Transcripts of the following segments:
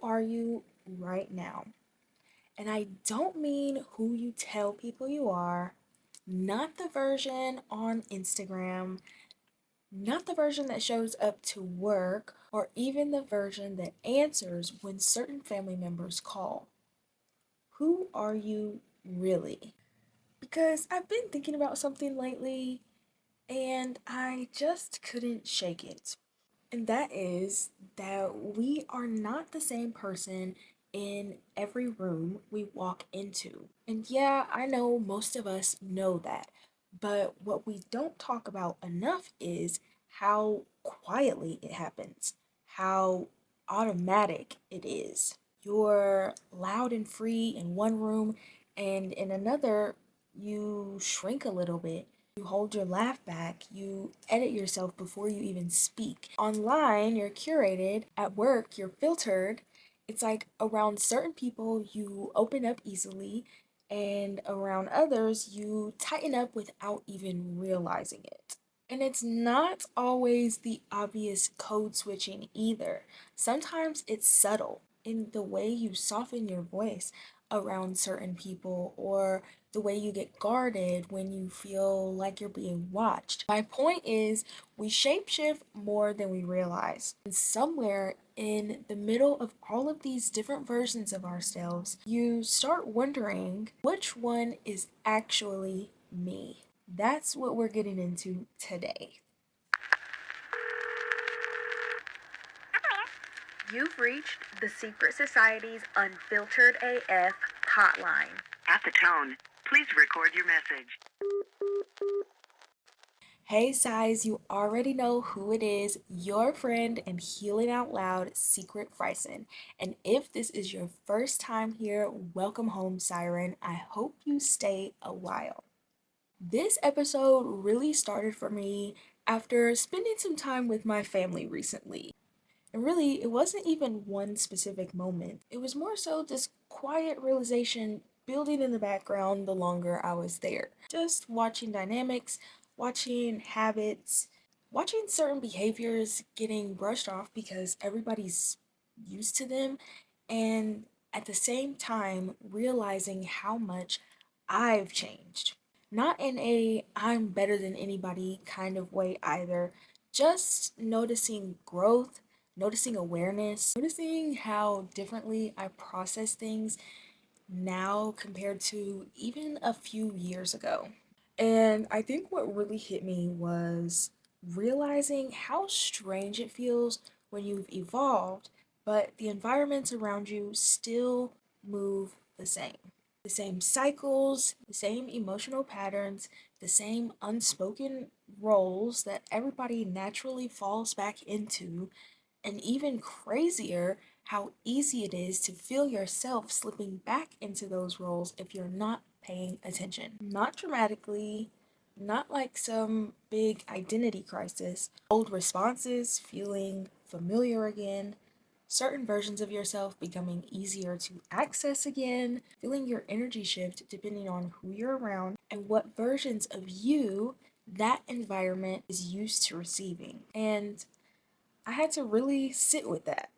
are you right now? And I don't mean who you tell people you are, not the version on Instagram, not the version that shows up to work, or even the version that answers when certain family members call. Who are you really? Because I've been thinking about something lately and I just couldn't shake it. And that is that we are not the same person in every room we walk into. And yeah, I know most of us know that. But what we don't talk about enough is how quietly it happens, how automatic it is. You're loud and free in one room, and in another, you shrink a little bit. You hold your laugh back, you edit yourself before you even speak. Online, you're curated. At work, you're filtered. It's like around certain people, you open up easily, and around others, you tighten up without even realizing it. And it's not always the obvious code switching either. Sometimes it's subtle in the way you soften your voice around certain people or the way you get guarded when you feel like you're being watched. My point is, we shapeshift more than we realize. And somewhere in the middle of all of these different versions of ourselves, you start wondering which one is actually me. That's what we're getting into today. You've reached the Sycrett Society's Unfiltered AF hotline. At the tone, please record your message. Hey, size, you already know who it is, your friend and healing out loud, Sycrett Frison. And if this is your first time here, welcome home, Siren. I hope you stay a while. This episode really started for me after spending some time with my family recently. And really, it wasn't even one specific moment. It was more so this quiet realization building in the background the longer I was there. Just watching dynamics, watching habits, watching certain behaviors getting brushed off because everybody's used to them, and at the same time realizing how much I've changed. Not in a I'm better than anybody kind of way either, just noticing growth, noticing awareness, noticing how differently I process things now compared to even a few years ago. And I think what really hit me was realizing how strange it feels when you've evolved, but the environments around you still move the same. The same cycles, the same emotional patterns, the same unspoken roles that everybody naturally falls back into, and even crazier, how easy it is to feel yourself slipping back into those roles if you're not paying attention. Not dramatically, not like some big identity crisis. Old responses feeling familiar again, certain versions of yourself becoming easier to access again, feeling your energy shift depending on who you're around and what versions of you that environment is used to receiving. And I had to really sit with that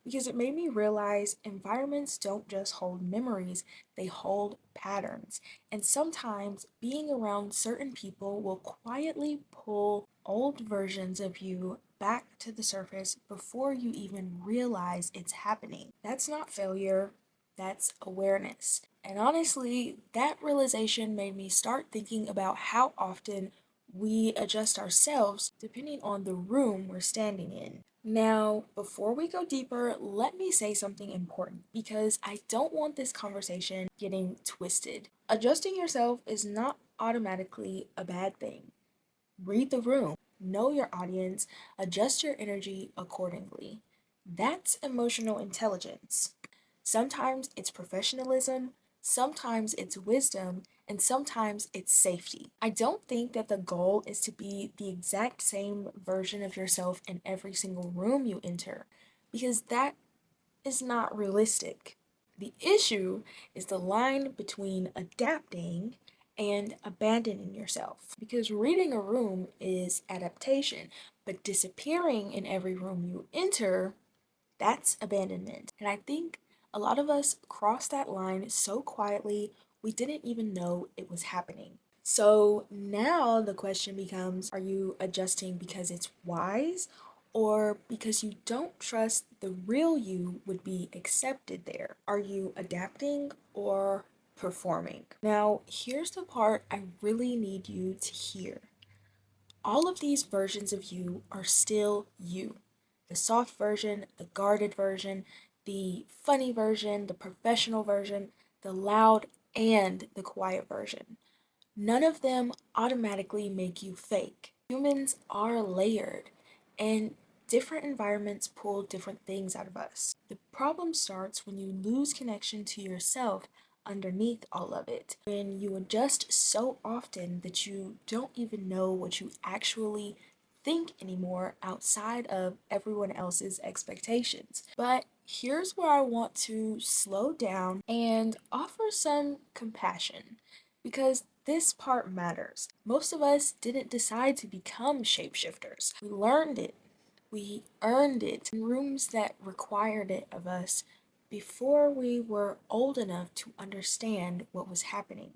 because it made me realize environments don't just hold memories, they hold patterns. And sometimes being around certain people will quietly pull old versions of you back to the surface before you even realize it's happening. That's not failure, that's awareness. And honestly, that realization made me start thinking about how often we adjust ourselves depending on the room we're standing in. Now, before we go deeper, let me say something important because I don't want this conversation getting twisted. Adjusting yourself is not automatically a bad thing. Read the room, know your audience, adjust your energy accordingly. That's emotional intelligence. Sometimes it's professionalism, sometimes it's wisdom, and sometimes it's safety. I don't think that the goal is to be the exact same version of yourself in every single room you enter, because that is not realistic. The issue is the line between adapting and abandoning yourself. Because reading a room is adaptation, but disappearing in every room you enter That's abandonment. And I think a lot of us cross that line so quietly we didn't even know it was happening. So now the question becomes, are you adjusting because it's wise or because you don't trust the real you would be accepted there? Are you adapting or performing? Now, here's the part I really need you to hear. All of these versions of you are still you. The soft version, the guarded version, the funny version, the professional version, the loud and the quiet version. None of them automatically make you fake. Humans are layered, and different environments pull different things out of us. The problem starts when you lose connection to yourself underneath all of it, when you adjust so often that you don't even know what you actually think anymore outside of everyone else's expectations. But here's where I want to slow down and offer some compassion because this part matters. Most of us didn't decide to become shapeshifters. We learned it. We earned it in rooms that required it of us before we were old enough to understand what was happening.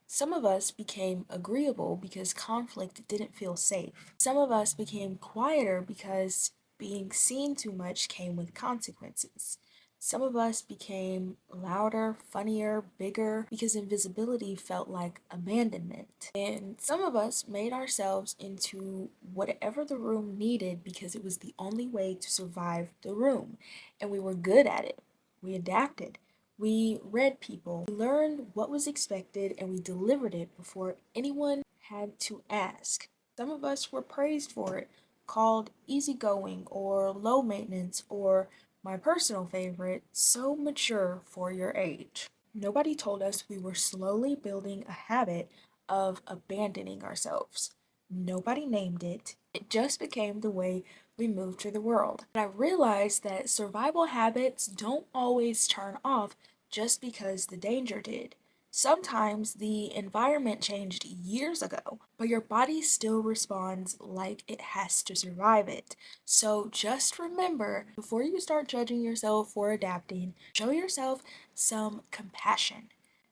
Some of us became agreeable because conflict didn't feel safe. Some of us became quieter because being seen too much came with consequences. Some of us became louder, funnier, bigger because invisibility felt like abandonment. And some of us made ourselves into whatever the room needed because it was the only way to survive the room. And we were good at it. We adapted. We read people, we learned what was expected, and we delivered it before anyone had to ask. Some of us were praised for it, called easygoing or low maintenance, or my personal favorite, so mature for your age. Nobody told us we were slowly building a habit of abandoning ourselves. Nobody named it. It just became the way we moved through the world. And I realized that survival habits don't always turn off just because the danger did. Sometimes the environment changed years ago, but your body still responds like it has to survive it. So just remember, before you start judging yourself for adapting, show yourself some compassion.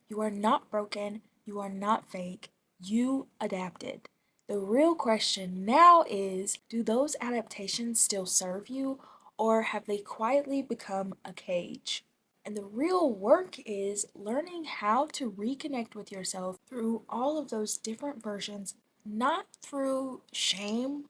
You are not broken, you are not fake, you adapted. The real question now is, do those adaptations still serve you, or have they quietly become a cage? And the real work is learning how to reconnect with yourself through all of those different versions, not through shame,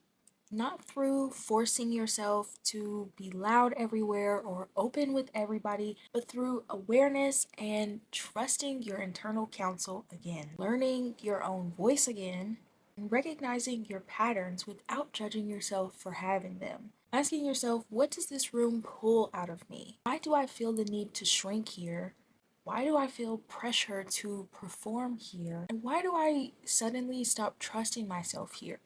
not through forcing yourself to be loud everywhere or open with everybody, but through awareness and trusting your internal counsel again, learning your own voice again, and recognizing your patterns without judging yourself for having them. Asking yourself, what does this room pull out of me? Why do I feel the need to shrink here? Why do I feel pressure to perform here? And why do I suddenly stop trusting myself here?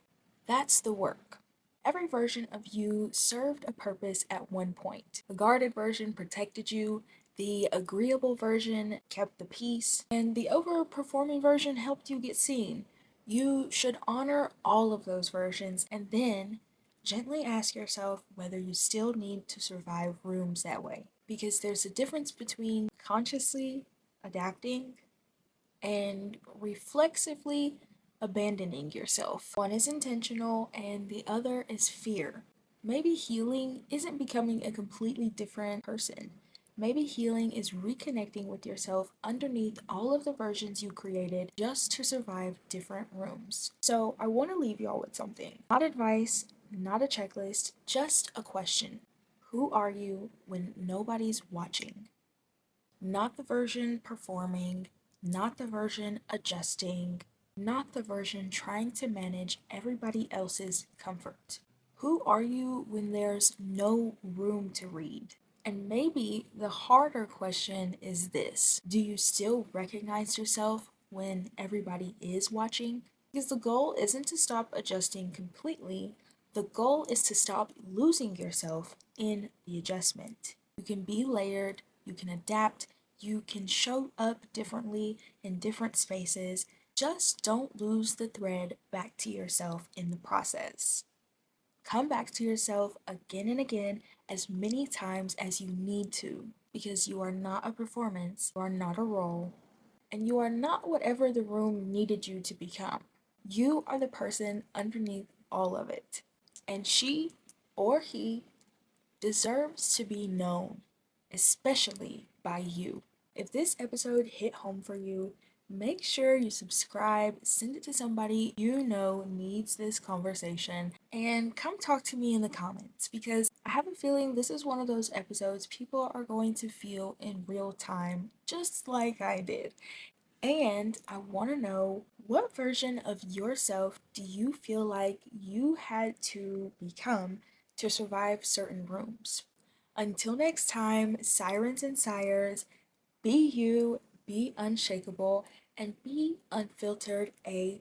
That's the work. Every version of you served a purpose at one point. The guarded version protected you, the agreeable version kept the peace, and the overperforming version helped you get seen. You should honor all of those versions and then gently ask yourself whether you still need to survive rooms that way. Because there's a difference between consciously adapting and reflexively abandoning yourself. One is intentional and the other is fear. Maybe healing isn't becoming a completely different person. Maybe healing is reconnecting with yourself underneath all of the versions you created just to survive different rooms. So I want to leave y'all with something. Not advice, not a checklist, just a question. Who are you when nobody's watching? Not the version performing, not the version adjusting, not the version trying to manage everybody else's comfort. Who are you when there's no room to read? And maybe the harder question is this: do you still recognize yourself when everybody is watching? Because the goal isn't to stop adjusting completely, the goal is to stop losing yourself in the adjustment. You can be layered, you can adapt, you can show up differently in different spaces. Just don't lose the thread back to yourself in the process. Come back to yourself again and again as many times as you need to, because you are not a performance, you are not a role, and you are not whatever the room needed you to become. You are the person underneath all of it. And she or he deserves to be known, especially by you. If this episode hit home for you, make sure you subscribe, send it to somebody you know needs this conversation, and come talk to me in the comments because I have a feeling this is one of those episodes people are going to feel in real time, just like I did. And I want to know, what version of yourself do you feel like you had to become to survive certain rooms? Until next time, sirens and sires, be you, be unshakable, and be unfiltered AF.